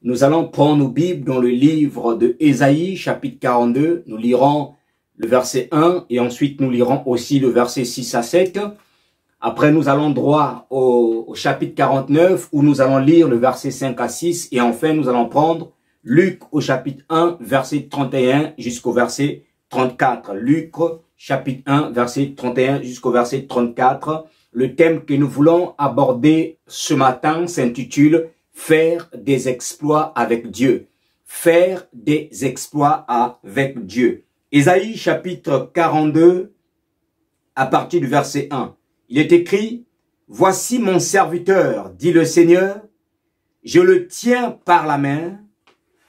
Nous allons prendre nos Bibles dans le livre de Ésaïe, chapitre 42. Nous lirons le verset 1 et ensuite nous lirons aussi le verset 6 à 7. Après, nous allons droit au chapitre 49 où nous allons lire le verset 5 à 6. Et enfin, nous allons prendre Luc au chapitre 1, verset 31 jusqu'au verset 34. Luc, chapitre 1, verset 31 jusqu'au verset 34. Le thème que nous voulons aborder ce matin s'intitule « Faire des exploits avec Dieu ». Faire des exploits avec Dieu. Ésaïe chapitre 42, à partir du verset 1. Il est écrit « Voici mon serviteur, dit le Seigneur, je le tiens par la main,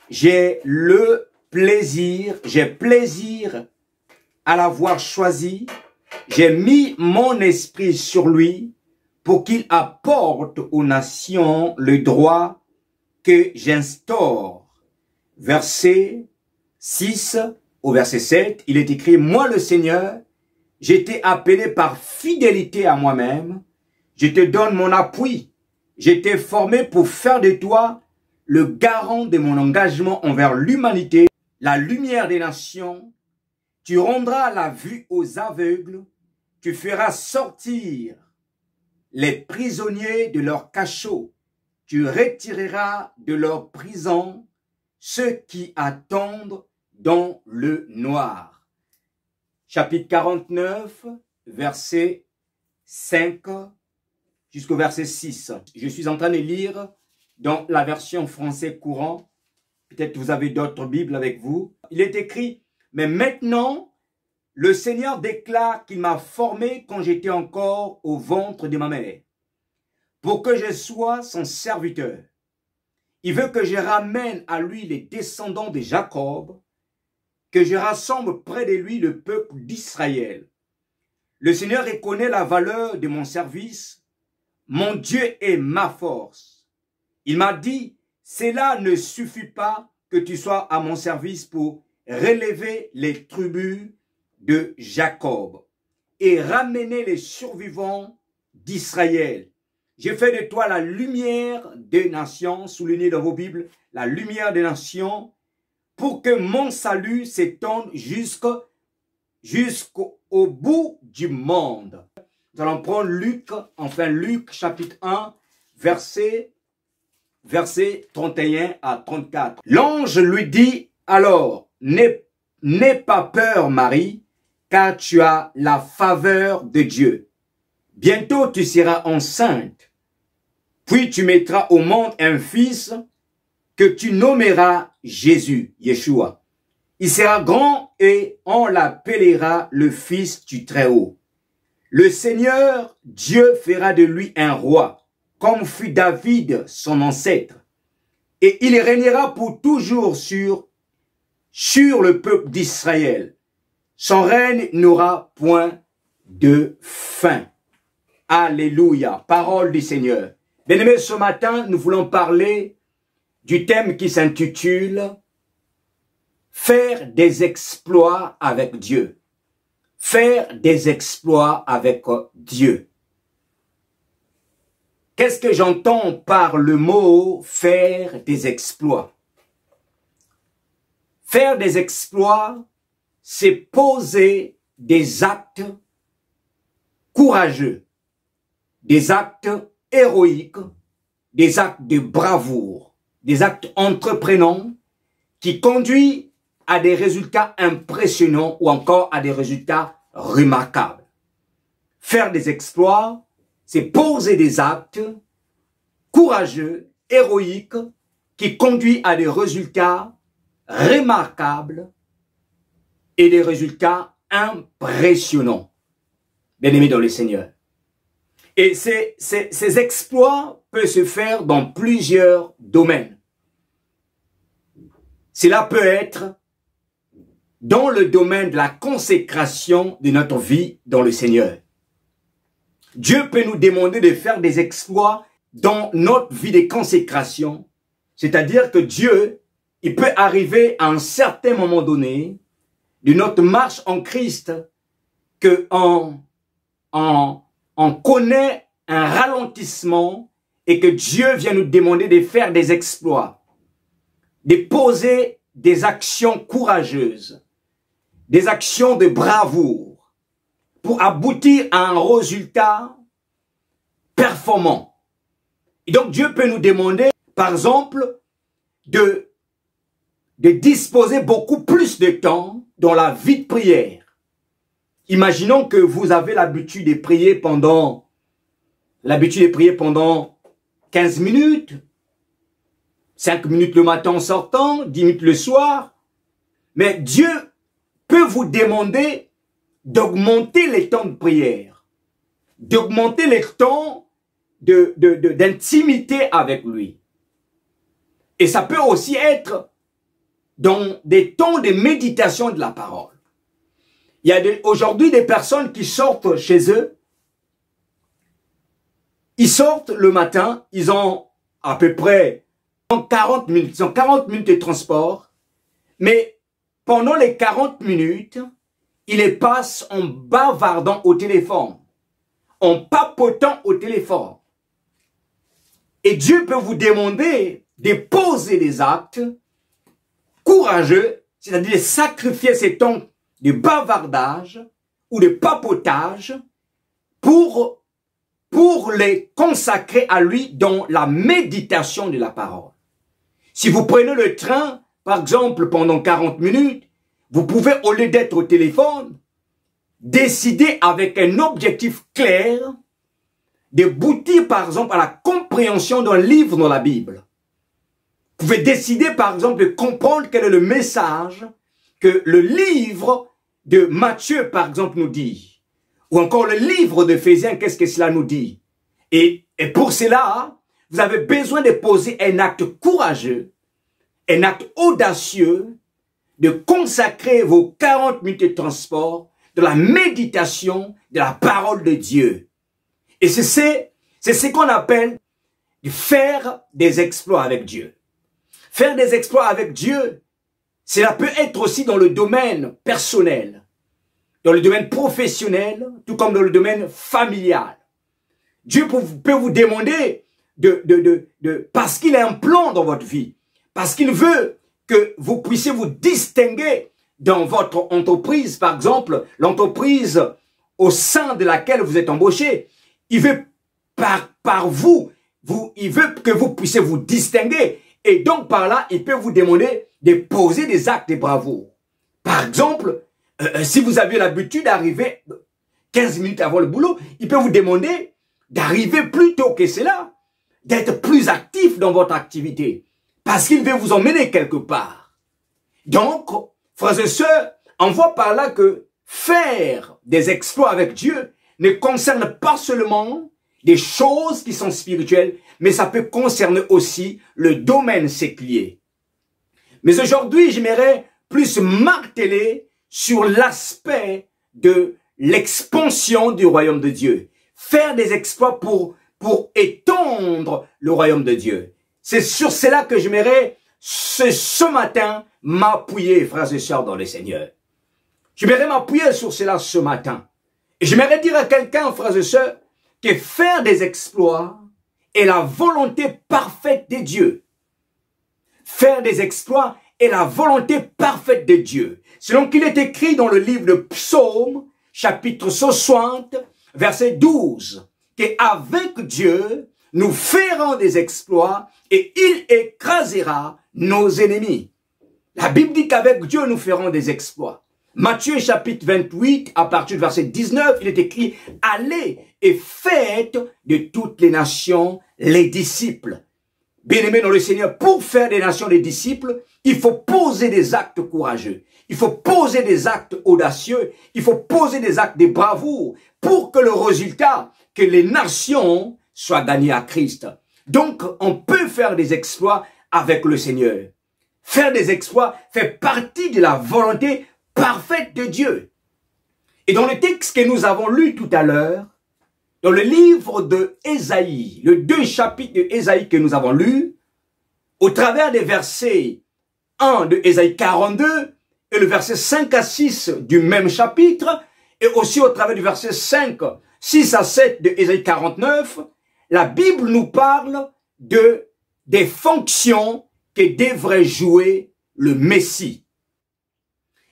j'ai plaisir à l'avoir choisi, j'ai mis mon esprit sur lui pour qu'il apporte aux nations le droit que j'instaure. » Verset 6 au verset 7, il est écrit « Moi le Seigneur, j'étais appelé par fidélité à moi-même, je te donne mon appui, j'étais formé pour faire de toi le garant de mon engagement envers l'humanité, la lumière des nations. Tu rendras la vue aux aveugles, tu feras sortir les prisonniers de leur cachot, tu retireras de leur prison ceux qui attendent dans le noir. » Chapitre 49, verset 5 jusqu'au verset 6. Je suis en train de lire dans la version français courant. Peut-être que vous avez d'autres Bibles avec vous. Il est écrit « Mais maintenant, le Seigneur déclare qu'il m'a formé quand j'étais encore au ventre de ma mère, pour que je sois son serviteur. Il veut que je ramène à lui les descendants de Jacob, que je rassemble près de lui le peuple d'Israël. Le Seigneur reconnaît la valeur de mon service. Mon Dieu est ma force. Il m'a dit, cela ne suffit pas que tu sois à mon service pour relever les tribus de Jacob et ramener les survivants d'Israël. J'ai fait de toi la lumière des nations, soulignez dans vos Bibles, la lumière des nations, pour que mon salut s'étende jusqu'au bout du monde. Nous allons prendre Luc chapitre 1, verset 31 à 34. L'ange lui dit alors, n'aie pas peur Marie, car tu as la faveur de Dieu. Bientôt tu seras enceinte, puis tu mettras au monde un fils que tu nommeras Jésus, Yeshua. Il sera grand et on l'appellera le Fils du Très-Haut. Le Seigneur Dieu fera de lui un roi, comme fut David son ancêtre, et il régnera pour toujours sur le peuple d'Israël. Son règne n'aura point de fin. Alléluia, parole du Seigneur. Bien-aimés, ce matin, nous voulons parler du thème qui s'intitule « Faire des exploits avec Dieu ». Faire des exploits avec Dieu. Qu'est-ce que j'entends par le mot « faire des exploits » ? Faire des exploits, c'est poser des actes courageux, des actes héroïques, des actes de bravoure, des actes entreprenants qui conduisent à des résultats impressionnants ou encore à des résultats remarquables. Faire des exploits, c'est poser des actes courageux, héroïques, qui conduisent à des résultats remarquables et des résultats impressionnants. Bien-aimés dans le Seigneur. Et ces exploits peuvent se faire dans plusieurs domaines. Cela peut être dans le domaine de la consécration de notre vie dans le Seigneur. Dieu peut nous demander de faire des exploits dans notre vie de consécration. C'est-à-dire que Dieu, il peut arriver à un certain moment donné de notre marche en Christ que on connaît un ralentissement et que Dieu vient nous demander de faire des exploits. de poser des actions courageuses, des actions de bravoure pour aboutir à un résultat performant. Et donc Dieu peut nous demander, par exemple, de disposer beaucoup plus de temps dans la vie de prière. Imaginons que vous avez l'habitude de prier pendant 15 minutes, 5 minutes le matin en sortant, 10 minutes le soir. Mais Dieu peut vous demander d'augmenter les temps de prière, d'augmenter les temps d'intimité avec lui. Et ça peut aussi être dans des temps de méditation de la parole. Il y a aujourd'hui des personnes qui sortent chez eux. Ils sortent le matin, ils ont à peu près 40 minutes, ils ont 40 minutes de transport, mais pendant les 40 minutes, ils les passent en bavardant au téléphone, en papotant au téléphone. Et Dieu peut vous demander de poser des actes courageux, c'est-à-dire de sacrifier ces temps de bavardage ou de papotage pour les consacrer à lui dans la méditation de la parole. Si vous prenez le train, par exemple, pendant 40 minutes, vous pouvez, au lieu d'être au téléphone, décider avec un objectif clair d'aboutir, par exemple, à la compréhension d'un livre dans la Bible. Vous pouvez décider, par exemple, de comprendre quel est le message que le livre de Matthieu, par exemple, nous dit. Ou encore le livre d'Éphésiens, qu'est-ce que cela nous dit? Et pour cela, vous avez besoin de poser un acte courageux, un acte audacieux, de consacrer vos 40 minutes de transport de la méditation de la parole de Dieu. Et c'est ce qu'on appelle faire des exploits avec Dieu. Faire des exploits avec Dieu, cela peut être aussi dans le domaine personnel, dans le domaine professionnel, tout comme dans le domaine familial. Dieu peut vous demander parce qu'il a un plan dans votre vie, parce qu'il veut que vous puissiez vous distinguer dans votre entreprise, par exemple, l'entreprise au sein de laquelle vous êtes embauché. Il veut par vous, il veut que vous puissiez vous distinguer. Et donc par là, il peut vous demander de poser des actes de bravoure. Par exemple, si vous avez l'habitude d'arriver 15 minutes avant le boulot, il peut vous demander d'arriver plus tôt que cela, d'être plus actif dans votre activité, parce qu'il veut vous emmener quelque part. Donc, frères et sœurs, on voit par là que faire des exploits avec Dieu ne concerne pas seulement des choses qui sont spirituelles, mais ça peut concerner aussi le domaine séculier. Mais aujourd'hui, j'aimerais plus marteler sur l'aspect de l'expansion du royaume de Dieu. Faire des exploits pour étendre le royaume de Dieu. C'est sur cela que j'aimerais ce matin m'appuyer, frères et sœurs dans le Seigneur. J'aimerais m'appuyer sur cela ce matin. Et j'aimerais dire à quelqu'un, frères et sœurs, que faire des exploits est la volonté parfaite de Dieu. Faire des exploits est la volonté parfaite de Dieu. Selon qu'il est écrit dans le livre de Psaume, chapitre 60, verset 12, qu'avec Dieu, nous ferons des exploits et il écrasera nos ennemis. La Bible dit qu'avec Dieu, nous ferons des exploits. Matthieu chapitre 28, à partir du verset 19, il est écrit « Allez et faites de toutes les nations les disciples ». Bien-aimés dans le Seigneur, pour faire des nations des disciples, il faut poser des actes courageux. Il faut poser des actes audacieux. Il faut poser des actes de bravoure pour que le résultat, que les nations soient gagnées à Christ. Donc, on peut faire des exploits avec le Seigneur. Faire des exploits fait partie de la volonté parfaite de Dieu. Et dans le texte que nous avons lu tout à l'heure, dans le livre de Ésaïe, le 2 chapitres de Ésaïe que nous avons lu, au travers des versets 1 de Ésaïe 42 et le verset 5 à 6 du même chapitre, et aussi au travers du verset 5, 6 à 7 de Ésaïe 49, la Bible nous parle des fonctions que devrait jouer le Messie.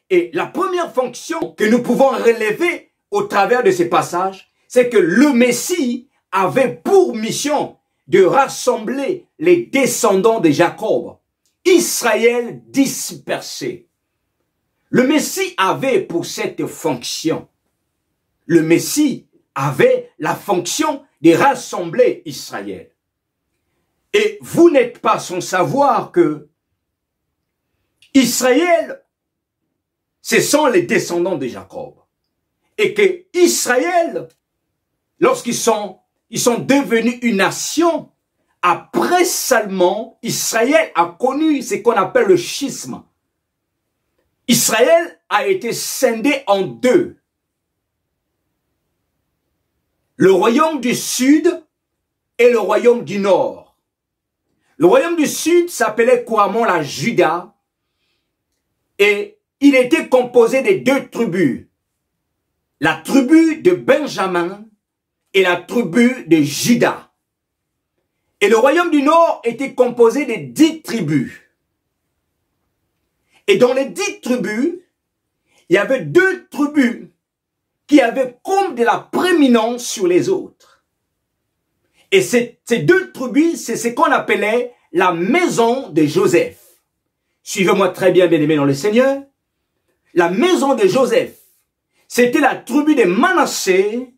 Et la première fonction que nous pouvons relever au travers de ces passages, c'est que le Messie avait pour mission de rassembler les descendants de Jacob, Israël dispersé. Le Messie avait pour cette fonction, le Messie avait la fonction de rassembler Israël. Et vous n'êtes pas sans savoir que Israël, ce sont les descendants de Jacob. Et que Israël, lorsqu'ils sont devenus une nation, après Salmon, Israël a connu ce qu'on appelle le schisme. Israël a été scindé en deux. Le royaume du sud et le royaume du nord. Le royaume du sud s'appelait couramment la Juda et il était composé de deux tribus. La tribu de Benjamin et la tribu de Juda. Et le royaume du nord était composé de 10 tribus. Et dans les 10 tribus, il y avait 2 tribus qui avaient comme de la prééminence sur les autres. Et ces 2 tribus, c'est ce qu'on appelait la maison de Joseph. Suivez-moi très bien, bien-aimés dans le Seigneur. La maison de Joseph, c'était la tribu de Manassé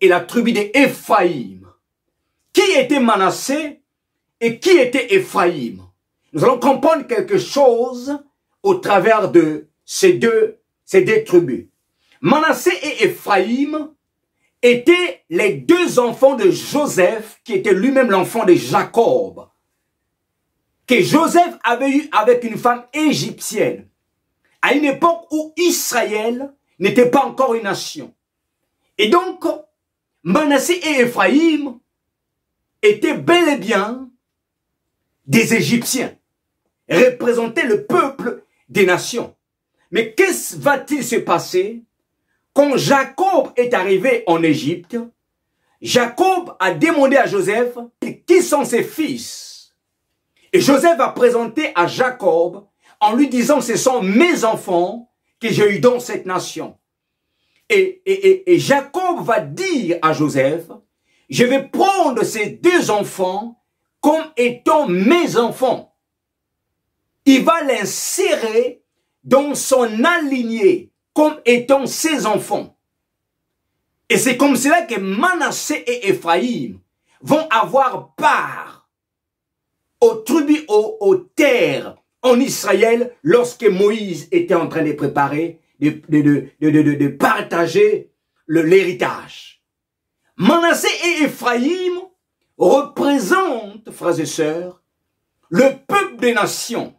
et la tribu d'Éphraïm. Qui était Manassé et qui était Éphraïm? Nous allons comprendre quelque chose au travers de ces deux tribus. Manassé et Éphraïm étaient les 2 enfants de Joseph, qui était lui-même l'enfant de Jacob, que Joseph avait eu avec une femme égyptienne, à une époque où Israël n'était pas encore une nation. Et donc, Manassé et Éphraïm étaient bel et bien des Égyptiens, représentaient le peuple des nations. Mais qu'est-ce va-t-il se passer quand Jacob est arrivé en Égypte? Jacob a demandé à Joseph qui sont ses fils. Et Joseph a présenté à Jacob en lui disant ce sont mes enfants que j'ai eu dans cette nation. Et Jacob va dire à Joseph, je vais prendre ces 2 enfants comme étant mes enfants. Il va l'insérer dans son alignée comme étant ses enfants. Et c'est comme cela que Manassé et Éphraïm vont avoir part aux tribus, aux terres en Israël lorsque Moïse était en train de préparer, de partager l'héritage. Manassé et Éphraïm représentent, frères et sœurs, le peuple des nations.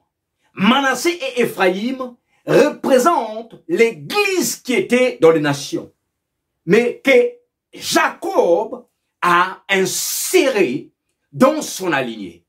Manassé et Éphraïm représentent l'église qui était dans les nations, mais que Jacob a inséré dans son alignée.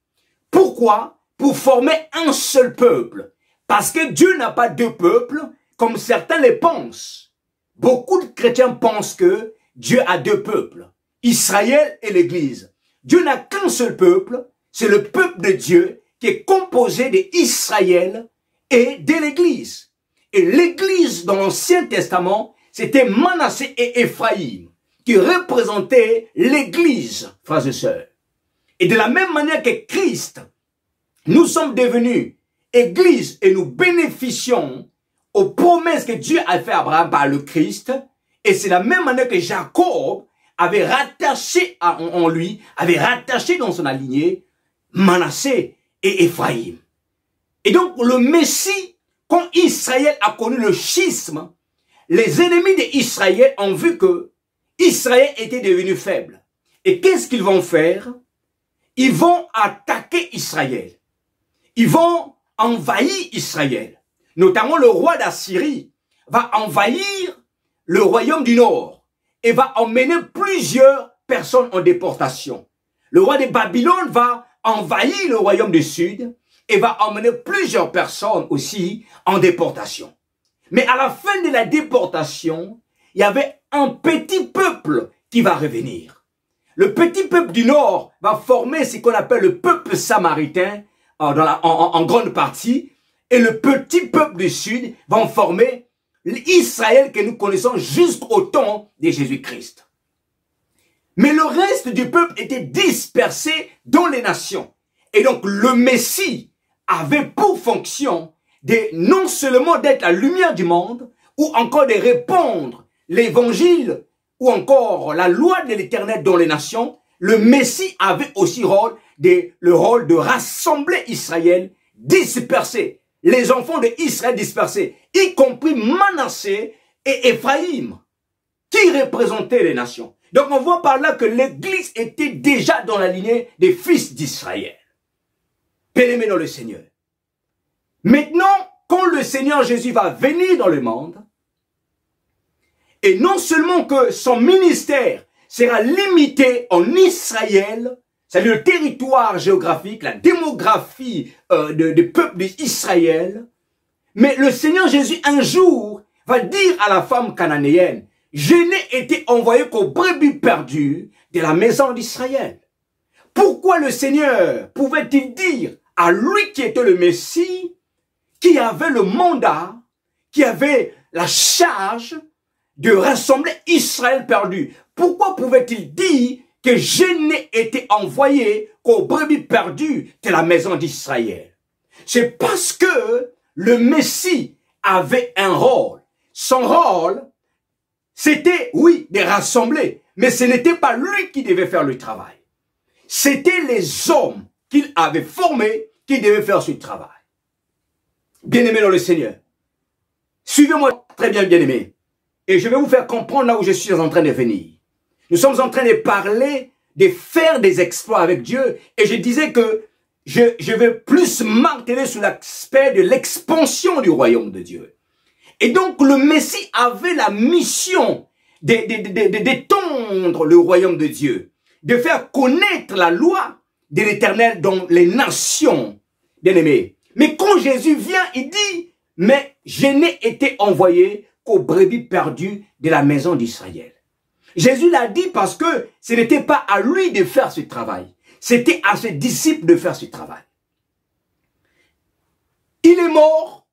Pourquoi? Pour former un seul peuple. Parce que Dieu n'a pas 2 peuples, comme certains le pensent. Beaucoup de chrétiens pensent que Dieu a 2 peuples, Israël et l'Église. Dieu n'a qu'un seul peuple, c'est le peuple de Dieu qui est composé d'Israël et de l'Église. Et l'Église dans l'Ancien Testament, c'était Manassé et Éphraïm qui représentaient l'Église, frères et sœurs. Et de la même manière que Christ, nous sommes devenus Église et nous bénéficions aux promesses que Dieu a fait à Abraham par le Christ. Et c'est la même manière que Jacob avait rattaché en lui, avait rattaché dans son alignée Manassé et Éphraïm. Et donc le Messie, quand Israël a connu le schisme, les ennemis d'Israël ont vu que Israël était devenu faible. Et qu'est-ce qu'ils vont faire? Ils vont attaquer Israël. Ils vont envahir Israël. Notamment le roi d'Assyrie va envahir le royaume du Nord et va emmener plusieurs personnes en déportation. Le roi de Babylone va envahir le royaume du Sud et va emmener plusieurs personnes aussi en déportation. Mais à la fin de la déportation, il y avait un petit peuple qui va revenir. Le petit peuple du Nord va former ce qu'on appelle le peuple samaritain en grande partie, et le petit peuple du Sud va en former l'Israël que nous connaissons jusqu'au temps de Jésus-Christ. Mais le reste du peuple était dispersé dans les nations. Et donc le Messie avait pour fonction de non seulement d'être la lumière du monde, ou encore de répandre l'évangile, ou encore la loi de l'Éternel dans les nations. Le Messie avait aussi le rôle de rassembler Israël dispersé. Les enfants d'Israël dispersés, y compris Manassé et Éphraïm, qui représentaient les nations. Donc on voit par là que l'Église était déjà dans la lignée des fils d'Israël. Bien-aimés dans le Seigneur. Maintenant, quand le Seigneur Jésus va venir dans le monde, et non seulement que son ministère sera limité en Israël, c'est-à-dire le territoire géographique, la démographie du peuple d'Israël, mais le Seigneur Jésus un jour va dire à la femme cananéenne, je n'ai été envoyé qu'aux brebis perdues de la maison d'Israël. Pourquoi le Seigneur pouvait-il dire à lui qui était le Messie, qui avait le mandat, qui avait la charge de rassembler Israël perdu? Pourquoi pouvait-il dire que je n'ai été envoyé qu'aux brebis perdues de la maison d'Israël? C'est parce que le Messie avait un rôle. Son rôle, c'était, oui, de rassembler, mais ce n'était pas lui qui devait faire le travail. C'était les hommes qu'il avait formés qui devaient faire ce travail. Bien-aimés dans le Seigneur, suivez-moi très bien, bien-aimés, et je vais vous faire comprendre là où je suis en train de venir. Nous sommes en train de parler, de faire des exploits avec Dieu, et je disais que je vais plus marteler sur l'aspect de l'expansion du royaume de Dieu. Et donc le Messie avait la mission d'étendre le royaume de Dieu, de faire connaître la loi de l'Éternel dans les nations, bien-aimés. Mais quand Jésus vient, il dit, mais je n'ai été envoyé qu'aux brebis perdues de la maison d'Israël. Jésus l'a dit parce que ce n'était pas à lui de faire ce travail. C'était à ses disciples de faire ce travail. Il est mort.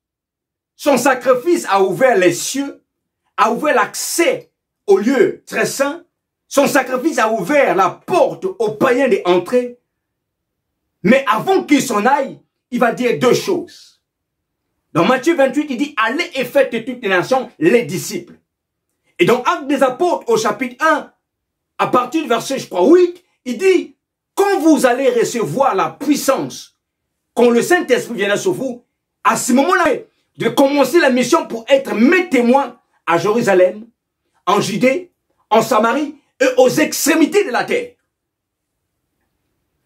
Son sacrifice a ouvert les cieux, a ouvert l'accès au lieu très saint. Son sacrifice a ouvert la porte aux païens d'entrer. Mais avant qu'il s'en aille, il va dire deux choses. Dans Matthieu 28, il dit, allez et faites de toutes les nations les disciples. Et dans Actes des Apôtres, au chapitre 1, à partir du verset, je crois, 8, il dit, quand vous allez recevoir la puissance, quand le Saint-Esprit viendra sur vous, à ce moment-là, de commencer la mission pour être mes témoins à Jérusalem, en Judée, en Samarie et aux extrémités de la terre.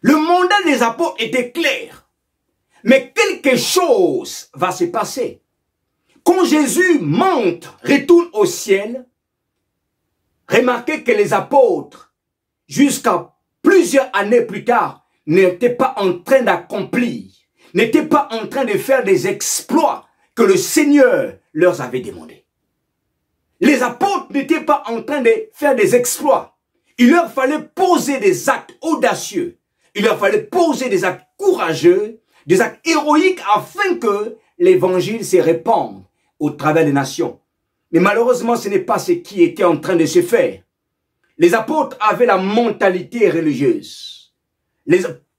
Le mandat des apôtres était clair. Mais quelque chose va se passer. Quand Jésus monte, retourne au ciel, remarquez que les apôtres, jusqu'à plusieurs années plus tard, n'étaient pas en train d'accomplir, n'étaient pas en train de faire des exploits que le Seigneur leur avait demandé. Les apôtres n'étaient pas en train de faire des exploits. Il leur fallait poser des actes audacieux. Il leur fallait poser des actes courageux, des actes héroïques afin que l'évangile se répande au travers des nations. Mais malheureusement, ce n'est pas ce qui était en train de se faire. Les apôtres avaient la mentalité religieuse.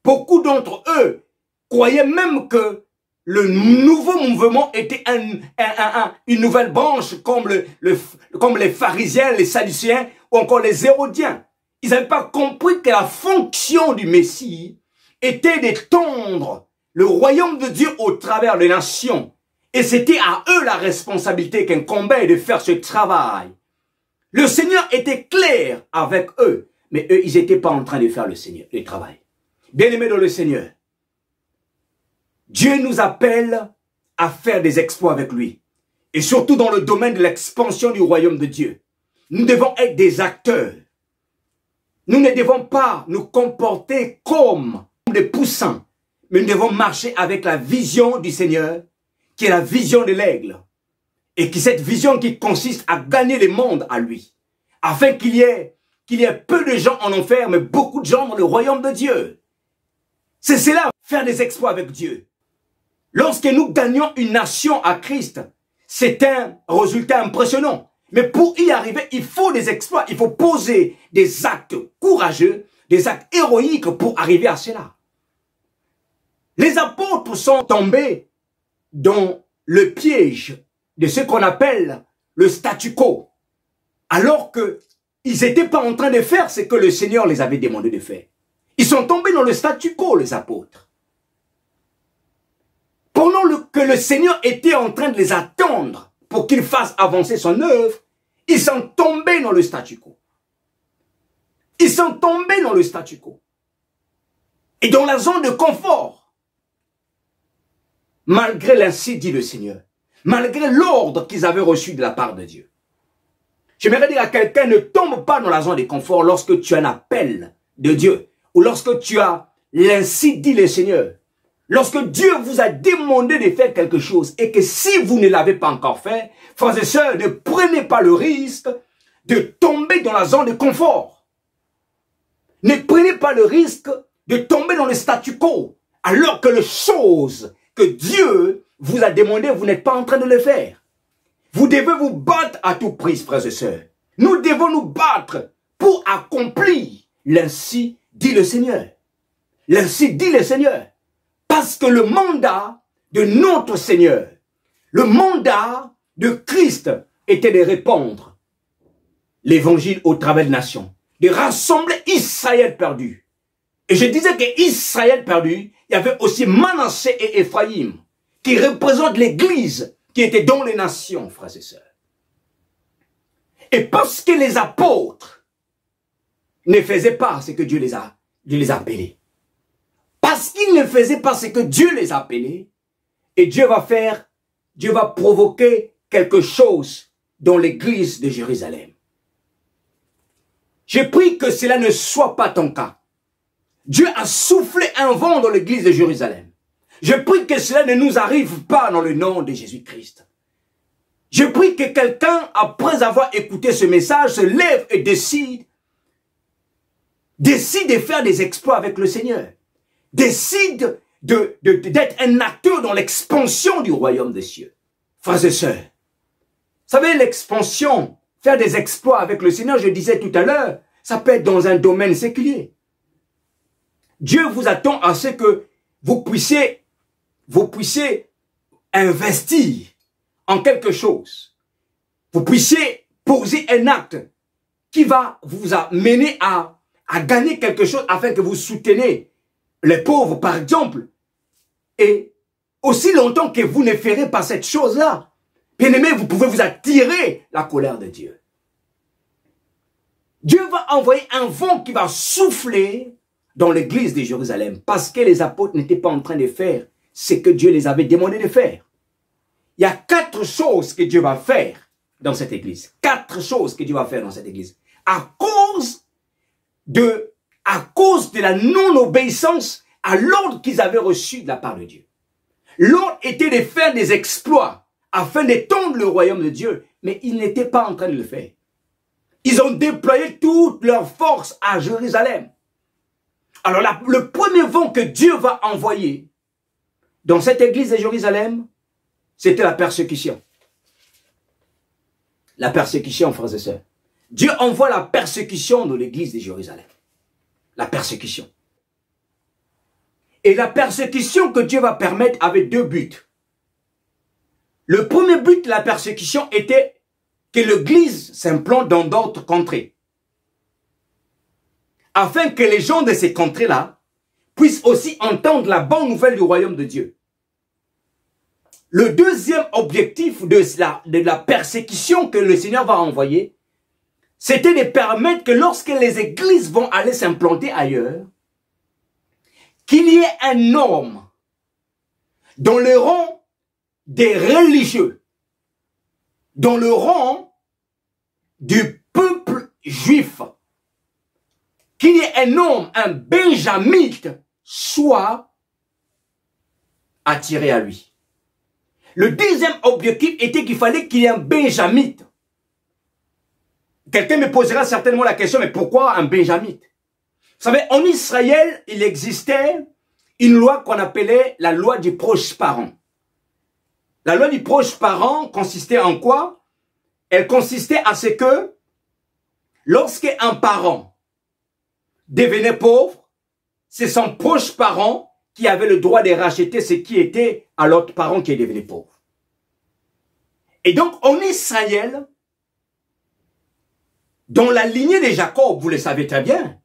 Beaucoup d'entre eux croyaient même que le nouveau mouvement était une nouvelle branche comme les pharisiens, les sadducéens ou encore les hérodiens. Ils n'avaient pas compris que la fonction du Messie était d'étendre le royaume de Dieu au travers des nations. Et c'était à eux la responsabilité qu'incombait de faire ce travail. Le Seigneur était clair avec eux, mais eux, ils n'étaient pas en train de faire le travail. Bien-aimés dans le Seigneur, Dieu nous appelle à faire des exploits avec lui. Et surtout dans le domaine de l'expansion du royaume de Dieu. Nous devons être des acteurs. Nous ne devons pas nous comporter comme des poussins, mais nous devons marcher avec la vision du Seigneur, qui est la vision de l'aigle. Et qui cette vision qui consiste à gagner le monde à lui. Afin qu'il y ait peu de gens en enfer, mais beaucoup de gens dans le royaume de Dieu. C'est cela faire des exploits avec Dieu. Lorsque nous gagnons une nation à Christ, c'est un résultat impressionnant. Mais pour y arriver, il faut des exploits, il faut poser des actes courageux, des actes héroïques pour arriver à cela. Les apôtres sont tombés dans le piège de ce qu'on appelle le statu quo, alors qu'ils n'étaient pas en train de faire ce que le Seigneur les avait demandé de faire. Ils sont tombés dans le statu quo, les apôtres. Pendant que le Seigneur était en train de les attendre pour qu'ils fassent avancer son œuvre, ils sont tombés dans le statu quo. Ils sont tombés dans le statu quo. Et dans la zone de confort. Malgré l'ainsi dit le Seigneur. Malgré l'ordre qu'ils avaient reçu de la part de Dieu. J'aimerais dire à quelqu'un, ne tombe pas dans la zone de confort lorsque tu as un appel de Dieu. Ou lorsque tu as l'ainsi dit le Seigneur. Lorsque Dieu vous a demandé de faire quelque chose et que si vous ne l'avez pas encore fait, frères et sœurs, ne prenez pas le risque de tomber dans la zone de confort. Ne prenez pas le risque de tomber dans le statu quo alors que les choses que Dieu vous a demandé, vous n'êtes pas en train de le faire. Vous devez vous battre à tout prix, frères et sœurs. Nous devons nous battre pour accomplir l'ainsi dit le Seigneur. L'ainsi dit le Seigneur. Parce que le mandat de notre Seigneur, le mandat de Christ était de répandre l'évangile au travers des nations, de rassembler Israël perdu. Et je disais que Israël perdu, il y avait aussi Manassé et Ephraïm, qui représentent l'église qui était dans les nations, frères et sœurs. Et parce que les apôtres ne faisaient pas ce que Dieu les a appelés, parce qu'ils ne faisaient pas ce que Dieu les a appelés, et Dieu va provoquer quelque chose dans l'église de Jérusalem. Je prie que cela ne soit pas ton cas. Dieu a soufflé un vent dans l'église de Jérusalem. Je prie que cela ne nous arrive pas dans le nom de Jésus-Christ. Je prie que quelqu'un, après avoir écouté ce message, se lève et décide de faire des exploits avec le Seigneur. Décide d'être un acteur dans l'expansion du royaume des cieux. Frères et sœurs, vous savez, l'expansion, faire des exploits avec le Seigneur, je disais tout à l'heure, ça peut être dans un domaine séculier. Dieu vous attend à ce que vous puissiez investir en quelque chose. Vous puissiez poser un acte qui va vous amener à gagner quelque chose afin que vous souteniez les pauvres, par exemple. Et aussi longtemps que vous ne ferez pas cette chose-là, bien aimé, vous pouvez vous attirer la colère de Dieu. Dieu va envoyer un vent qui va souffler dans l'église de Jérusalem parce que les apôtres n'étaient pas en train de faire ce que Dieu les avait demandé de faire. Il y a 4 choses que Dieu va faire dans cette église. 4 choses que Dieu va faire dans cette église. À cause de la non-obéissance à l'ordre qu'ils avaient reçu de la part de Dieu. L'ordre était de faire des exploits afin d'étendre le royaume de Dieu, mais ils n'étaient pas en train de le faire. Ils ont déployé toute leur force à Jérusalem. Alors le premier vent que Dieu va envoyer dans cette église de Jérusalem, c'était la persécution. La persécution, frères et sœurs. Dieu envoie la persécution dans l'église de Jérusalem. La persécution. Et la persécution que Dieu va permettre avait 2 buts. Le premier but de la persécution était que l'église s'implante dans d'autres contrées. Afin que les gens de ces contrées-là puissent aussi entendre la bonne nouvelle du royaume de Dieu. Le deuxième objectif de la persécution que le Seigneur va envoyer, c'était de permettre que lorsque les églises vont aller s'implanter ailleurs, qu'il y ait un homme dans le rang des religieux, dans le rang du peuple juif, qu'il y ait un homme, un benjamite, soit attiré à lui. Le deuxième objectif était qu'il fallait qu'il y ait un benjamite. Quelqu'un me posera certainement la question, mais pourquoi un benjamite? Vous savez, en Israël, il existait une loi qu'on appelait la loi du proche parent. La loi du proche parent consistait en quoi? Elle consistait à ce que lorsqu'un parent devenait pauvre, c'est son proche parent qui avait le droit de racheter ce qui était à l'autre parent qui devenait pauvre. Et donc, en Israël, dans la lignée de Jacob, vous le savez très bien,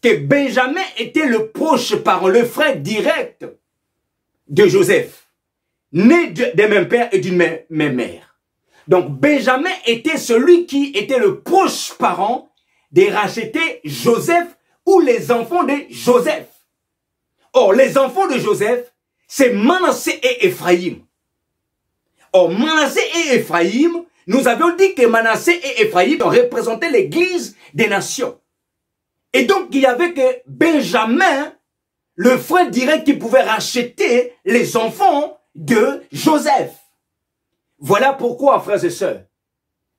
que Benjamin était le proche parent, le frère direct de Joseph, né d'un même père et d'une même mère. Donc, Benjamin était celui qui était le proche parent de racheter Joseph ou les enfants de Joseph. Or, les enfants de Joseph, c'est Manassé et Ephraïm. Or, Manassé et Ephraïm, nous avions dit que Manassé et Ephraïm représentaient l'église des nations. Et donc, il y avait que Benjamin, le frère direct qui pouvait racheter les enfants de Joseph. Voilà pourquoi, frères et sœurs,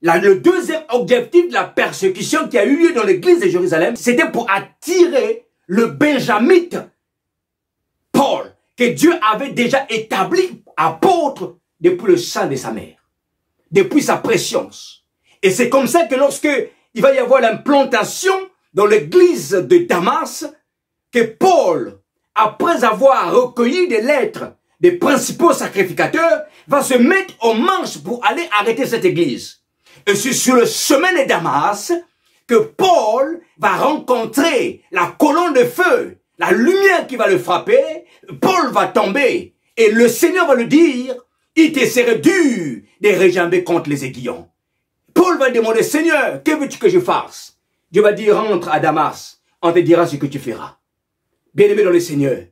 le deuxième objectif de la persécution qui a eu lieu dans l'église de Jérusalem, c'était pour attirer le benjamite Paul, que Dieu avait déjà établi apôtre depuis le sein de sa mère, depuis sa préscience. Et c'est comme ça que lorsque il va y avoir l'implantation dans l'église de Damas, que Paul, après avoir recueilli des lettres des principaux sacrificateurs, va se mettre en marche pour aller arrêter cette église. Et c'est sur le chemin de Damas que Paul va rencontrer la colonne de feu, la lumière qui va le frapper. Paul va tomber et le Seigneur va lui dire, il te serait dur de réjamber contre les aiguillons. Paul va demander, Seigneur, que veux-tu que je fasse? Dieu va dire, rentre à Damas, on te dira ce que tu feras. Bien-aimé dans le Seigneur.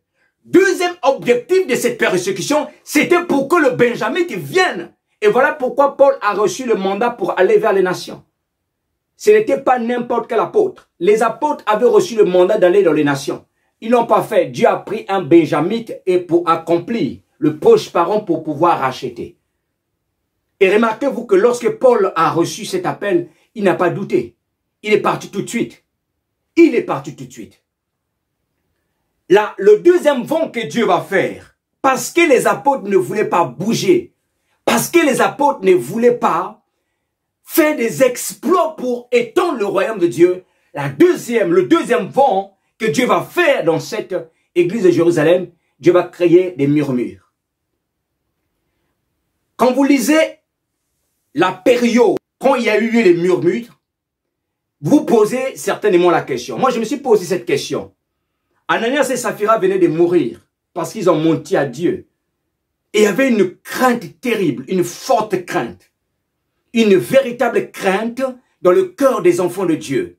Deuxième objectif de cette persécution, c'était pour que le benjamite vienne. Et voilà pourquoi Paul a reçu le mandat pour aller vers les nations. Ce n'était pas n'importe quel apôtre. Les apôtres avaient reçu le mandat d'aller dans les nations. Ils n'ont pas fait. Dieu a pris un benjamite et pour accomplir le proche parent pour pouvoir racheter. Et remarquez-vous que lorsque Paul a reçu cet appel, il n'a pas douté. Il est parti tout de suite. Il est parti tout de suite. Là, le deuxième vent que Dieu va faire, parce que les apôtres ne voulaient pas bouger, parce que les apôtres ne voulaient pas faire des exploits pour étendre le royaume de Dieu, le deuxième vent que Dieu va faire dans cette église de Jérusalem, Dieu va créer des murmures. Quand vous lisez la période, quand il y a eu les murmures, vous posez certainement la question. Moi, je me suis posé cette question. Ananias et Saphira venaient de mourir parce qu'ils ont menti à Dieu. Et il y avait une crainte terrible, une forte crainte. Une véritable crainte dans le cœur des enfants de Dieu.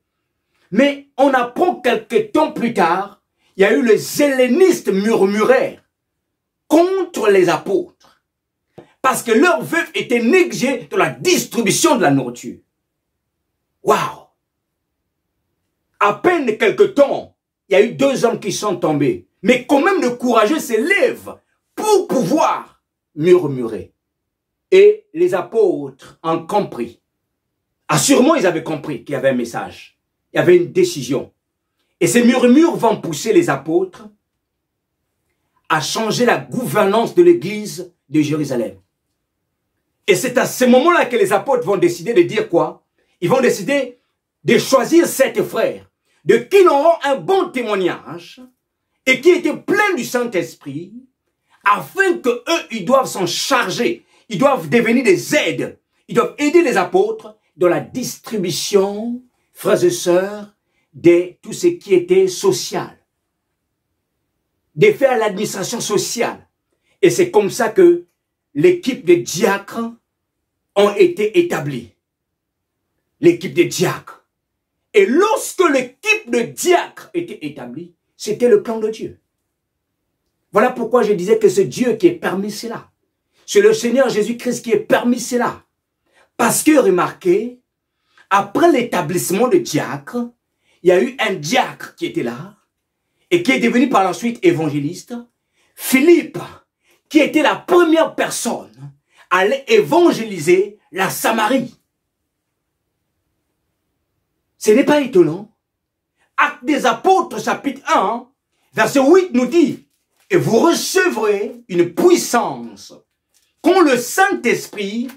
Mais on apprend quelques temps plus tard, il y a eu les hellénistes murmuraires contre les apôtres. Parce que leurs veuves étaient négligées dans la distribution de la nourriture. Waouh! À peine quelques temps, il y a eu 2 hommes qui sont tombés. Mais quand même le courageux s'élève pour pouvoir murmurer. Et les apôtres ont compris. Assurément, ils avaient compris qu'il y avait un message. Il y avait une décision. Et ces murmures vont pousser les apôtres à changer la gouvernance de l'église de Jérusalem. Et c'est à ce moment-là que les apôtres vont décider de dire quoi? Ils vont décider de choisir 7 frères, de qui ils auront un bon témoignage et qui étaient pleins du Saint-Esprit, afin que eux, ils doivent s'en charger. Ils doivent devenir des aides. Ils doivent aider les apôtres dans la distribution, frères et sœurs, de tout ce qui était social. De faire l'administration sociale. Et c'est comme ça que l'équipe de diacres ont été établie. L'équipe de diacres. Et lorsque l'équipe de diacres était établie, c'était le plan de Dieu. Voilà pourquoi je disais que c'est Dieu qui a permis cela. C'est le Seigneur Jésus-Christ qui a permis cela. Parce que, remarquez, après l'établissement de diacres, il y a eu un diacre qui était là, et qui est devenu par la suite évangéliste. Philippe, qui était la première personne à aller évangéliser la Samarie. Ce n'est pas étonnant. Actes des Apôtres, chapitre 1, verset 8 nous dit et vous recevrez une puissance quand le Saint-Esprit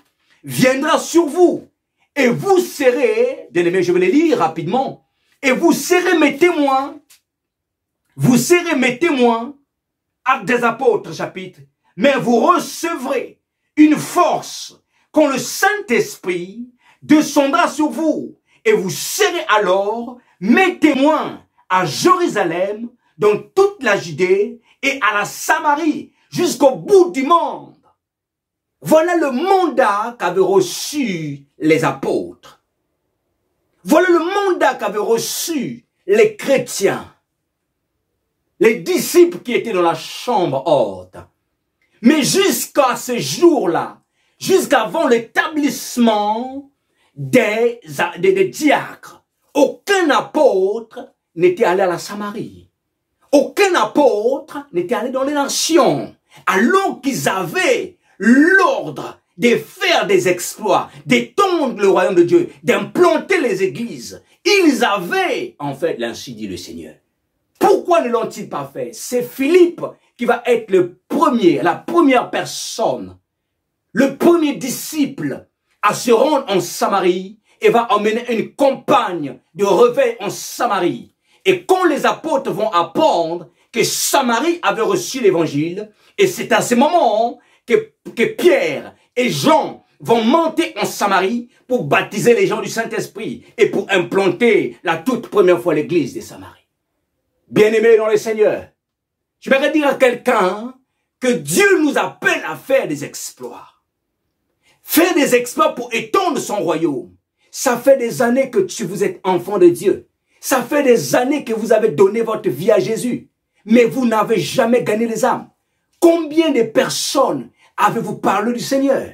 viendra sur vous. Et vous serez, bien aimé, je vais les lire rapidement, et vous serez mes témoins. Vous serez mes témoins, Actes des Apôtres, chapitre. Mais vous recevrez une force quand le Saint-Esprit descendra sur vous. Et vous serez alors mes témoins à Jérusalem, dans toute la Judée et à la Samarie, jusqu'au bout du monde. Voilà le mandat qu'avaient reçu les apôtres. Voilà le mandat qu'avaient reçu les chrétiens, les disciples qui étaient dans la chambre haute. Mais jusqu'à ce jour-là, jusqu'avant l'établissement des diacres, aucun apôtre n'était allé à la Samarie. Aucun apôtre n'était allé dans les nations, alors qu'ils avaient l'ordre de faire des exploits, d'étendre le royaume de Dieu, d'implanter les églises. Ils avaient, en fait, l'ainsi dit le Seigneur. Pourquoi ne l'ont-ils pas fait? C'est Philippe qui va être le premier, la première personne, le premier disciple à se rendre en Samarie et va emmener une campagne de réveil en Samarie. Et quand les apôtres vont apprendre que Samarie avait reçu l'évangile, et c'est à ce moment que Pierre et Jean vont monter en Samarie pour baptiser les gens du Saint-Esprit et pour implanter la toute première fois l'église de Samarie. Bien-aimés dans le Seigneur, je vais dire à quelqu'un que Dieu nous appelle à faire des exploits. Faire des exploits pour étendre son royaume. Ça fait des années que vous êtes enfant de Dieu. Ça fait des années que vous avez donné votre vie à Jésus. Mais vous n'avez jamais gagné les âmes. Combien de personnes avez-vous parlé du Seigneur?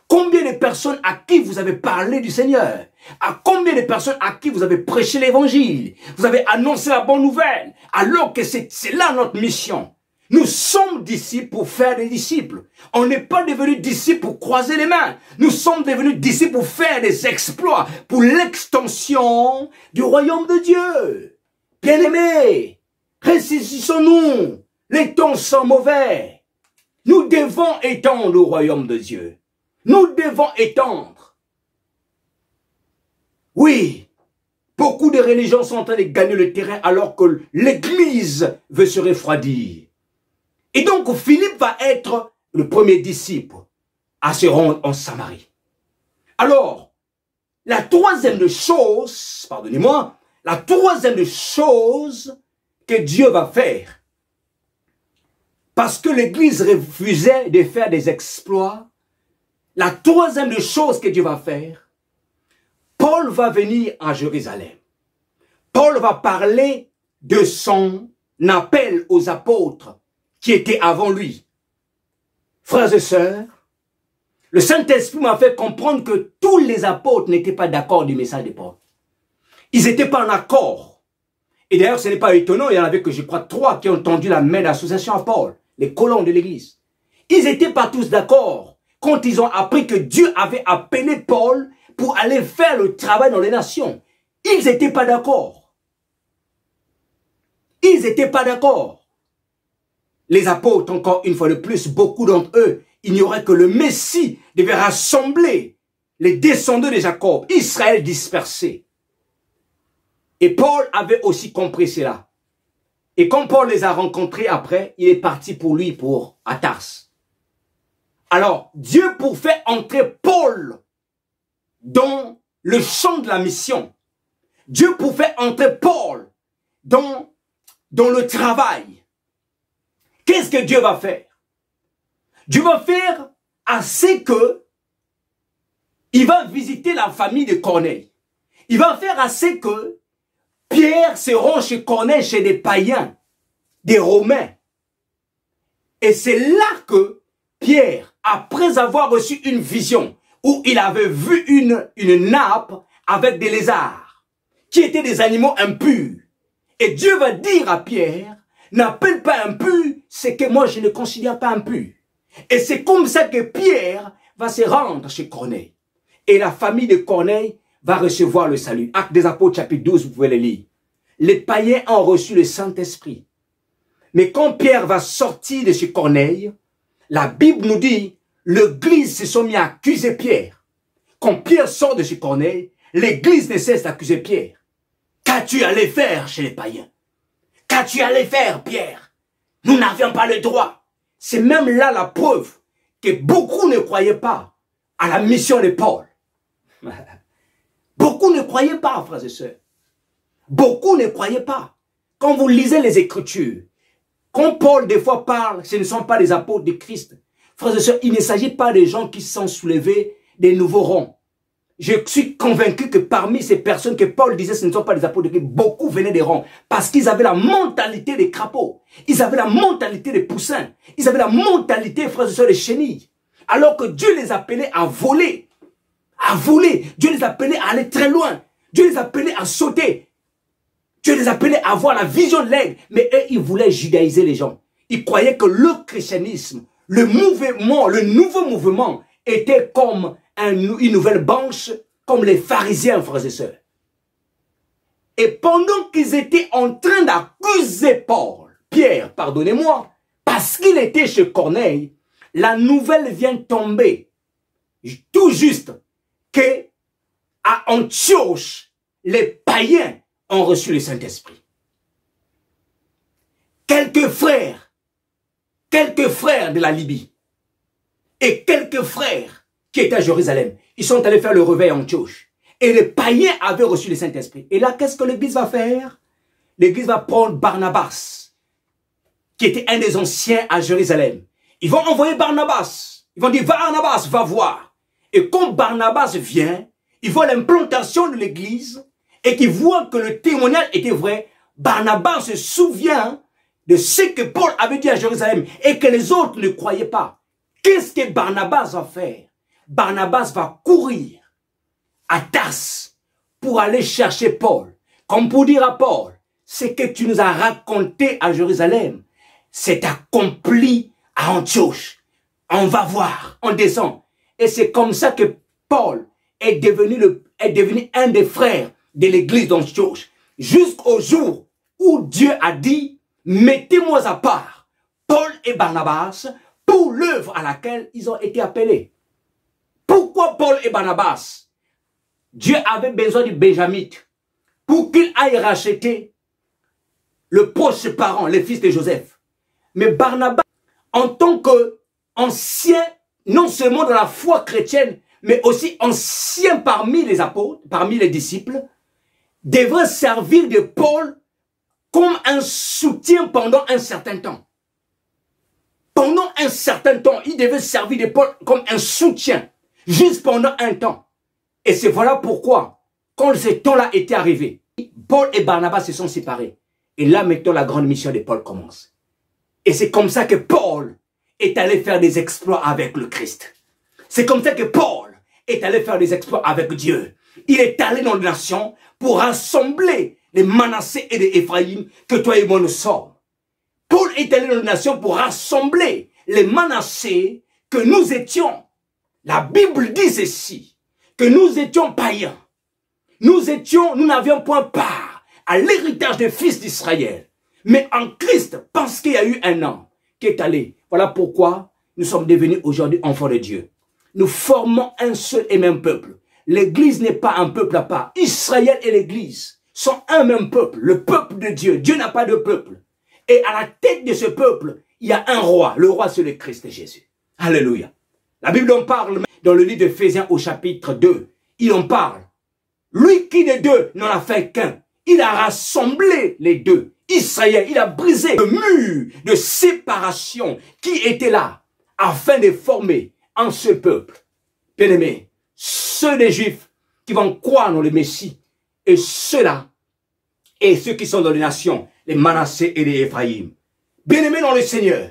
Combien de personnes à qui vous avez parlé du Seigneur? À combien de personnes à qui vous avez prêché l'évangile? Vous avez annoncé la bonne nouvelle? Alors que c'est là notre mission. Nous sommes disciples pour faire des disciples. On n'est pas devenus disciples pour croiser les mains. Nous sommes devenus disciples pour faire des exploits, pour l'extension du royaume de Dieu. Bien-aimés, ressaisissons-nous. Les temps sont mauvais. Nous devons étendre le royaume de Dieu. Nous devons étendre. Oui, beaucoup de religions sont en train de gagner le terrain alors que l'Église veut se refroidir. Et donc Philippe va être le premier disciple à se rendre en Samarie. Alors, la troisième chose, pardonnez-moi, la troisième chose que Dieu va faire, parce que l'Église refusait de faire des exploits, la troisième chose que Dieu va faire, Paul va venir à Jérusalem. Paul va parler de son appel aux apôtres qui étaient avant lui. Frères et sœurs, le Saint-Esprit m'a fait comprendre que tous les apôtres n'étaient pas d'accord du message de Paul. Ils n'étaient pas en accord. Et d'ailleurs, ce n'est pas étonnant, il y en avait que je crois 3 qui ont tendu la main d'association à Paul, les colons de l'Église. Ils n'étaient pas tous d'accord quand ils ont appris que Dieu avait appelé Paul pour aller faire le travail dans les nations. Ils n'étaient pas d'accord. Ils n'étaient pas d'accord. Les apôtres, encore une fois de plus, beaucoup d'entre eux ignoraient que le Messie devait rassembler les descendants de Jacob, Israël dispersé. Et Paul avait aussi compris cela. Et quand Paul les a rencontrés après, il est parti pour à Tarse. Alors, Dieu pour faire entrer Paul dans le champ de la mission, Dieu pour faire entrer Paul dans le travail, qu'est-ce que Dieu va faire? Dieu va faire assez que il va visiter la famille de Corneille. Il va faire assez que Pierre se rend chez Corneille, chez des païens, des Romains. Et c'est là que Pierre, après avoir reçu une vision où il avait vu une nappe avec des lézards, qui étaient des animaux impurs. Et Dieu va dire à Pierre, n'appelle pas impur ce que moi je ne considère pas impur. Et c'est comme ça que Pierre va se rendre chez Corneille. Et la famille de Corneille va recevoir le salut. Actes des Apôtres chapitre 12, vous pouvez le lire. Les païens ont reçu le Saint-Esprit. Mais quand Pierre va sortir de chez Corneille, la Bible nous dit, l'église se sont mis à accuser Pierre. Quand Pierre sort de chez Corneille, l'église ne cesse d'accuser Pierre. Qu'as-tu allé faire chez les païens? Qu'as-tu allé faire, Pierre? Nous n'avions pas le droit. C'est même là la preuve que beaucoup ne croyaient pas à la mission de Paul. Beaucoup ne croyaient pas, frères et sœurs. Beaucoup ne croyaient pas. Quand vous lisez les Écritures, quand Paul des fois parle, ce ne sont pas des apôtres de Christ. Frères et sœurs, il ne s'agit pas des gens qui sont soulevés des nouveaux rangs. Je suis convaincu que parmi ces personnes que Paul disait, ce ne sont pas des apôtres de Christ, beaucoup venaient des rangs. Parce qu'ils avaient la mentalité des crapauds. Ils avaient la mentalité des poussins. Ils avaient la mentalité, frères et sœurs, des chenilles. Alors que Dieu les appelait à voler. À voler. Dieu les appelait à aller très loin. Dieu les appelait à sauter. Dieu les appelait à avoir la vision de l'aigle. Mais eux, ils voulaient judaïser les gens. Ils croyaient que le christianisme, le nouveau mouvement était comme une nouvelle branche, comme les pharisiens, frères et sœurs. Et pendant qu'ils étaient en train d'accuser Pierre, pardonnez-moi, parce qu'il était chez Corneille, la nouvelle vient tomber, tout juste, que à Antioche, les païens ont reçu le Saint-Esprit. Quelques frères de la Libye et quelques frères qui étaient à Jérusalem, ils sont allés faire le réveil à Antioche. Et les païens avaient reçu le Saint-Esprit. Et là, qu'est-ce que l'Église va faire? L'Église va prendre Barnabas, qui était un des anciens à Jérusalem. Ils vont envoyer Barnabas. Ils vont dire, Barnabas, va voir. Et quand Barnabas vient, ils voient l'implantation de l'Église et qu'ils voient que le témoignage était vrai. Barnabas se souvient de ce que Paul avait dit à Jérusalem et que les autres ne croyaient pas. Qu'est-ce que Barnabas va faire? Barnabas va courir à Tarse pour aller chercher Paul. Comme pour dire à Paul, ce que tu nous as raconté à Jérusalem, c'est accompli à Antioche. On va voir, on descend. Et c'est comme ça que Paul est devenu un des frères de l'église d'Antioche. Jusqu'au jour où Dieu a dit, mettez-moi à part Paul et Barnabas pour l'œuvre à laquelle ils ont été appelés. Pourquoi Paul et Barnabas? Dieu avait besoin du Benjamite pour qu'il aille racheter le proche parent, le fils de Joseph. Mais Barnabas, en tant qu'ancien, non seulement dans la foi chrétienne, mais aussi ancien parmi les apôtres, parmi les disciples, devrait servir de Paul comme un soutien pendant un certain temps. Pendant un certain temps, il devait servir de Paul comme un soutien, juste pendant un temps. Et c'est voilà pourquoi, quand ce temps-là était arrivé, Paul et Barnabas se sont séparés. Et là, maintenant, la grande mission de Paul commence. Et c'est comme ça que Paul est allé faire des exploits avec le Christ. C'est comme ça que Paul est allé faire des exploits avec Dieu. Il est allé dans les nations pour rassembler les Manassés et les Ephraïm que toi et moi nous sommes. Paul est allé dans les nations pour rassembler les Manassés que nous étions. La Bible dit ceci, que nous étions païens. Nous n'avions point part à l'héritage des fils d'Israël. Mais en Christ, parce qu'il y a eu un homme qui est allé. Voilà pourquoi nous sommes devenus aujourd'hui enfants de Dieu. Nous formons un seul et même peuple. L'Église n'est pas un peuple à part. Israël et l'Église sont un même peuple, le peuple de Dieu. Dieu n'a pas de peuple. Et à la tête de ce peuple, il y a un roi. Le roi, c'est le Christ Jésus. Alléluia. La Bible en parle dans le livre d'Éphésiens au chapitre 2. Il en parle. Lui qui des deux n'en a fait qu'un. Il a rassemblé les deux. Israël, il a brisé le mur de séparation qui était là afin de former un seul peuple. Bien-aimés, ceux des Juifs qui vont croire dans le Messie et ceux-là et ceux qui sont dans les nations, les Manassés et les Ephraïm. Bien-aimés dans le Seigneur,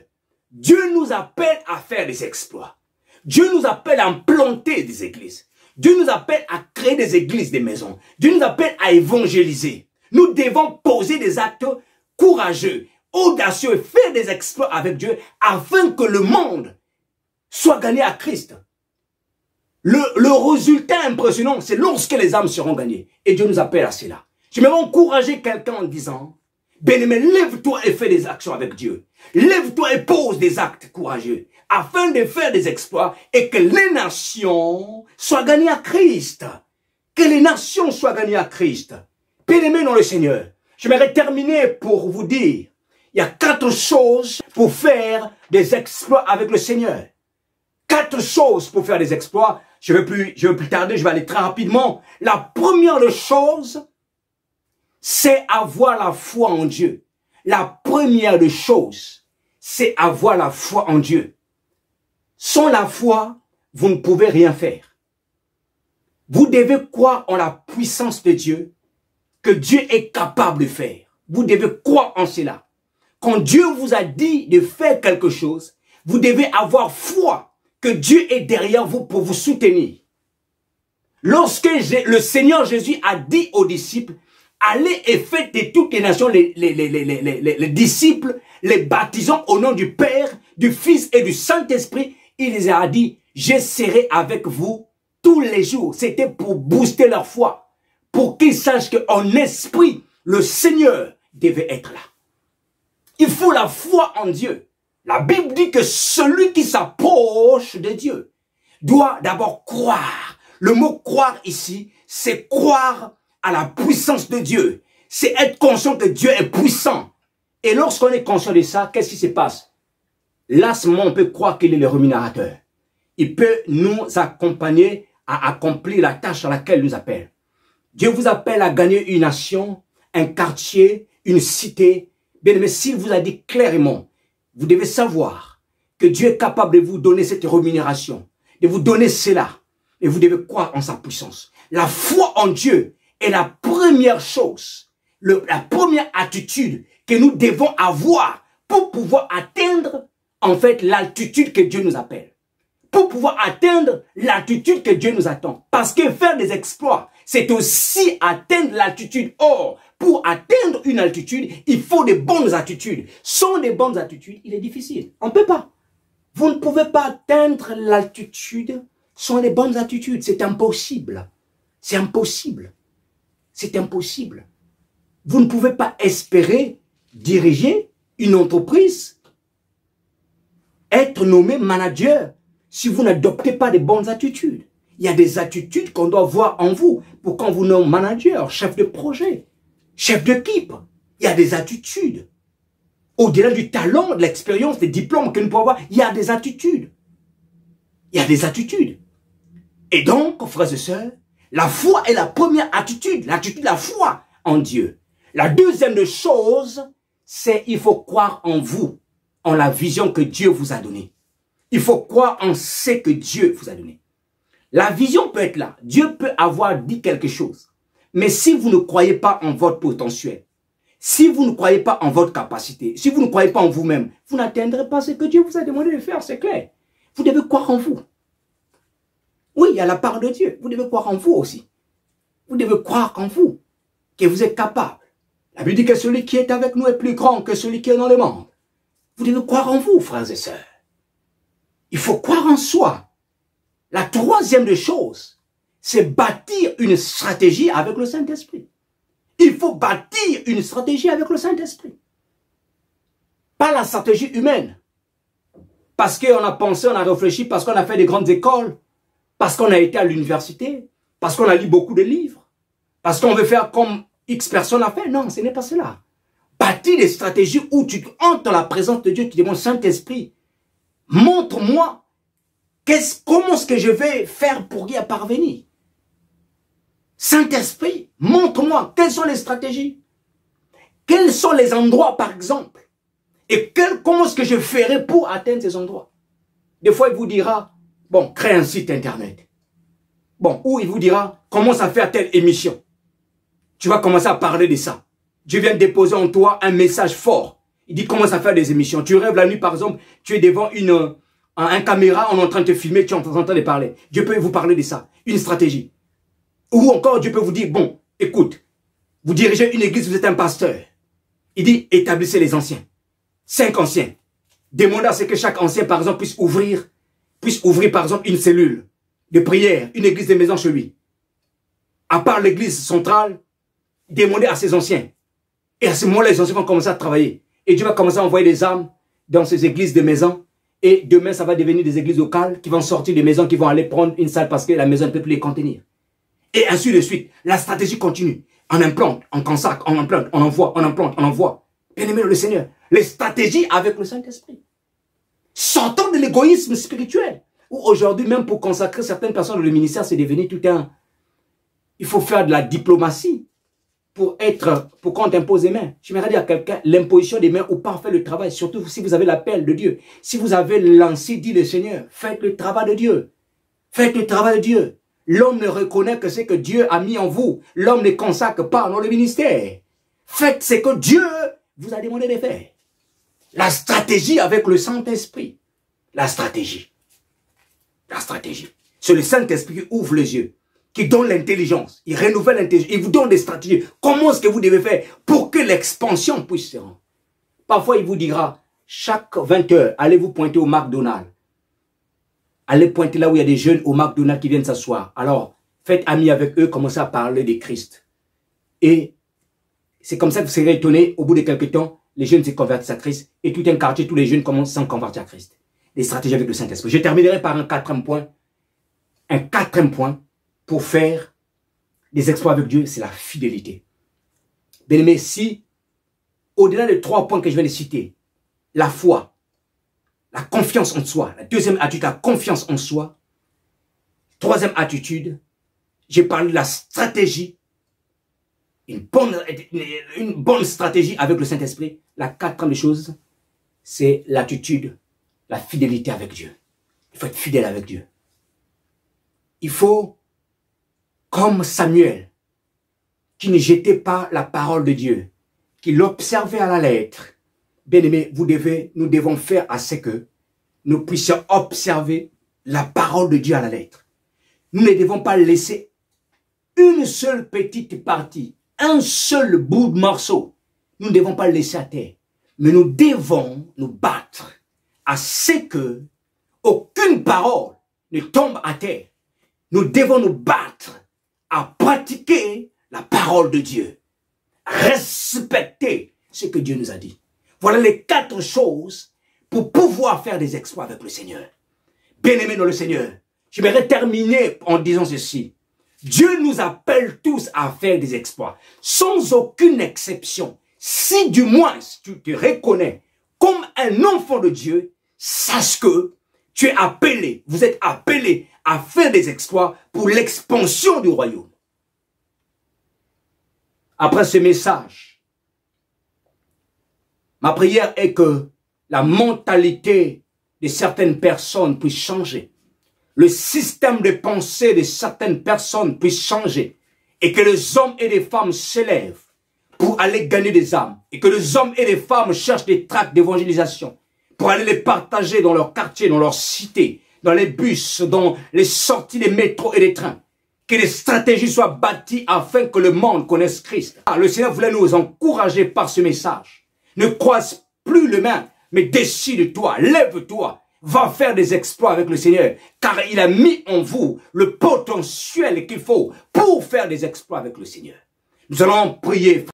Dieu nous appelle à faire des exploits. Dieu nous appelle à implanter des églises. Dieu nous appelle à créer des églises, des maisons. Dieu nous appelle à évangéliser. Nous devons poser des actes courageux, audacieux, faire des exploits avec Dieu afin que le monde soit gagné à Christ. Le résultat impressionnant, c'est lorsque les âmes seront gagnées. Et Dieu nous appelle à cela. Je vais encourager quelqu'un en disant, Bien-aimé, lève-toi et fais des actions avec Dieu. Lève-toi et pose des actes courageux afin de faire des exploits et que les nations soient gagnées à Christ. Que les nations soient gagnées à Christ. Bien-aimé dans le Seigneur, j'aimerais terminer pour vous dire, il y a 4 choses pour faire des exploits avec le Seigneur. 4 choses pour faire des exploits. Je vais plus tarder, je vais aller très rapidement. La première des choses, c'est avoir la foi en Dieu. La première des choses, c'est avoir la foi en Dieu. Sans la foi, vous ne pouvez rien faire. Vous devez croire en la puissance de Dieu, que Dieu est capable de faire. Vous devez croire en cela. Quand Dieu vous a dit de faire quelque chose, vous devez avoir foi que Dieu est derrière vous pour vous soutenir. Lorsque le Seigneur Jésus a dit aux disciples, allez et faites de toutes les nations les disciples, les baptisant au nom du Père, du Fils et du Saint-Esprit, il les a dit, je serai avec vous tous les jours. C'était pour booster leur foi, pour qu'ils sachent qu'en esprit, le Seigneur devait être là. Il faut la foi en Dieu. La Bible dit que celui qui s'approche de Dieu doit d'abord croire. Le mot croire ici, c'est croire à la puissance de Dieu. C'est être conscient que Dieu est puissant. Et lorsqu'on est conscient de ça, qu'est-ce qui se passe? Là, à ce moment, on peut croire qu'il est le rémunérateur. Il peut nous accompagner à accomplir la tâche à laquelle il nous appelle. Dieu vous appelle à gagner une nation, un quartier, une cité. Bien aimé, s'il vous a dit clairement, vous devez savoir que Dieu est capable de vous donner cette rémunération, de vous donner cela. Et vous devez croire en sa puissance. La foi en Dieu est la première chose, la première attitude que nous devons avoir pour pouvoir atteindre, en fait, l'altitude que Dieu nous appelle. Pour pouvoir atteindre l'altitude que Dieu nous attend. Parce que faire des exploits, c'est aussi atteindre l'altitude. Or, pour atteindre une altitude, il faut de bonnes attitudes. Sans de bonnes attitudes, il est difficile. On ne peut pas. Vous ne pouvez pas atteindre l'altitude sans les bonnes attitudes. C'est impossible. C'est impossible. C'est impossible. Vous ne pouvez pas espérer diriger une entreprise, être nommé manager, si vous n'adoptez pas de bonnes attitudes. Il y a des attitudes qu'on doit voir en vous pour quand vous nommez manager, chef de projet, chef d'équipe. Il y a des attitudes. Au-delà du talent, de l'expérience, des diplômes que nous pouvons avoir, il y a des attitudes. Il y a des attitudes. Et donc, frères et sœurs, la foi est la première attitude, l'attitude de la foi en Dieu. La deuxième des choses, c'est il faut croire en vous, en la vision que Dieu vous a donnée. Il faut croire en ce que Dieu vous a donné. La vision peut être là. Dieu peut avoir dit quelque chose. Mais si vous ne croyez pas en votre potentiel, si vous ne croyez pas en votre capacité, si vous ne croyez pas en vous-même, vous n'atteindrez pas ce que Dieu vous a demandé de faire, c'est clair. Vous devez croire en vous. Oui, il y a la part de Dieu. Vous devez croire en vous aussi. Vous devez croire en vous, que vous êtes capable. La Bible dit que celui qui est avec nous est plus grand que celui qui est dans le monde. Vous devez croire en vous, frères et sœurs. Il faut croire en soi. La troisième des choses, c'est bâtir une stratégie avec le Saint-Esprit. Il faut bâtir une stratégie avec le Saint-Esprit. Pas la stratégie humaine. Parce qu'on a pensé, on a réfléchi, parce qu'on a fait des grandes écoles, parce qu'on a été à l'université, parce qu'on a lu beaucoup de livres, parce qu'on veut faire comme X personnes a fait. Non, ce n'est pas cela. Bâtir des stratégies où tu entres dans la présence de Dieu, tu demandes Saint-Esprit, montre-moi comment est-ce que je vais faire pour y parvenir. Saint-Esprit, montre-moi quelles sont les stratégies. Quels sont les endroits, par exemple. Et comment est-ce que je ferai pour atteindre ces endroits. Des fois, il vous dira, bon, crée un site internet. Bon, ou il vous dira, commence à faire telle émission. Tu vas commencer à parler de ça. Dieu vient déposer en toi un message fort. Il dit, commence à faire des émissions. Tu rêves la nuit, par exemple, tu es devant un caméra, on est en train de te filmer, tu es en train de parler. Dieu peut vous parler de ça, une stratégie. Ou encore, Dieu peut vous dire, bon, écoute, vous dirigez une église, vous êtes un pasteur. Il dit, établissez les anciens. 5 anciens. Demandez à ce que chaque ancien, par exemple, puisse ouvrir, par exemple, une cellule de prière, une église de maison chez lui. À part l'église centrale, demandez à ses anciens. Et à ce moment-là, les anciens vont commencer à travailler. Et Dieu va commencer à envoyer des âmes dans ces églises de maisons. Et demain, ça va devenir des églises locales qui vont sortir des maisons, qui vont aller prendre une salle parce que la maison ne peut plus les contenir. Et ainsi de suite. La stratégie continue. On implante, on consacre, on implante, on envoie, on implante, on envoie. Bien-aimé le Seigneur. Les stratégies avec le Saint-Esprit. Sortons de l'égoïsme spirituel. Où aujourd'hui, même pour consacrer certaines personnes dans le ministère, c'est devenu tout un... Il faut faire de la diplomatie pour qu'on t'impose les mains. Je m'aimerais dire à quelqu'un, l'imposition des mains ou pas faire le travail, surtout si vous avez l'appel de Dieu. Si vous avez lancé, dit le Seigneur, faites le travail de Dieu. Faites le travail de Dieu. L'homme ne reconnaît que ce que Dieu a mis en vous. L'homme ne consacre pas dans le ministère. Faites ce que Dieu vous a demandé de faire. La stratégie avec le Saint-Esprit. La stratégie. La stratégie. C'est le Saint-Esprit qui ouvre les yeux, qui donne l'intelligence. Il renouvelle l'intelligence. Il vous donne des stratégies. Comment est-ce que vous devez faire pour que l'expansion puisse se rendre? Parfois, il vous dira, chaque 20 heures, allez vous pointer au McDonald's. Allez pointer là où il y a des jeunes au McDonald's qui viennent s'asseoir. Alors, faites ami avec eux, commencez à parler de Christ. Et c'est comme ça que vous serez étonné, au bout de quelques temps, les jeunes se convertissent à Christ. Et tout un quartier, tous les jeunes commencent à se convertir à Christ. Des stratégies avec le Saint-Esprit. Je terminerai par un quatrième point. Un quatrième point pour faire des exploits avec Dieu, c'est la fidélité. Bien-aimé, si, au-delà des 3 points que je viens de citer, la foi, la confiance en soi, la deuxième attitude, la confiance en soi, troisième attitude, j'ai parlé de la stratégie, une bonne stratégie avec le Saint-Esprit. La quatrième chose, c'est l'attitude, la fidélité avec Dieu. Il faut être fidèle avec Dieu. Il faut, comme Samuel, qui ne jetait pas la parole de Dieu, qui l'observait à la lettre. Bien-aimés, nous devons faire à ce que nous puissions observer la parole de Dieu à la lettre. Nous ne devons pas laisser une seule petite partie, un seul bout de morceau. Nous ne devons pas le laisser à terre. Mais nous devons nous battre à ce que aucune parole ne tombe à terre. Nous devons nous battre à pratiquer la parole de Dieu. Respecter ce que Dieu nous a dit. Voilà les 4 choses pour pouvoir faire des exploits avec le Seigneur. Bien-aimés dans le Seigneur, j'aimerais terminer en disant ceci. Dieu nous appelle tous à faire des exploits, sans aucune exception. Si du moins tu te reconnais comme un enfant de Dieu, sache que tu es appelé, vous êtes appelé à faire des exploits pour l'expansion du royaume. Après ce message, ma prière est que la mentalité de certaines personnes puisse changer. Le système de pensée de certaines personnes puisse changer. Et que les hommes et les femmes s'élèvent pour aller gagner des âmes. Et que les hommes et les femmes cherchent des tracts d'évangélisation pour aller les partager dans leur quartier, dans leur cité, dans les bus, dans les sorties des métros et des trains. Que les stratégies soient bâties afin que le monde connaisse Christ. Le Seigneur voulait nous encourager par ce message. Ne croise plus les mains, mais décide-toi, lève-toi, va faire des exploits avec le Seigneur, car il a mis en vous le potentiel qu'il faut pour faire des exploits avec le Seigneur. Nous allons prier.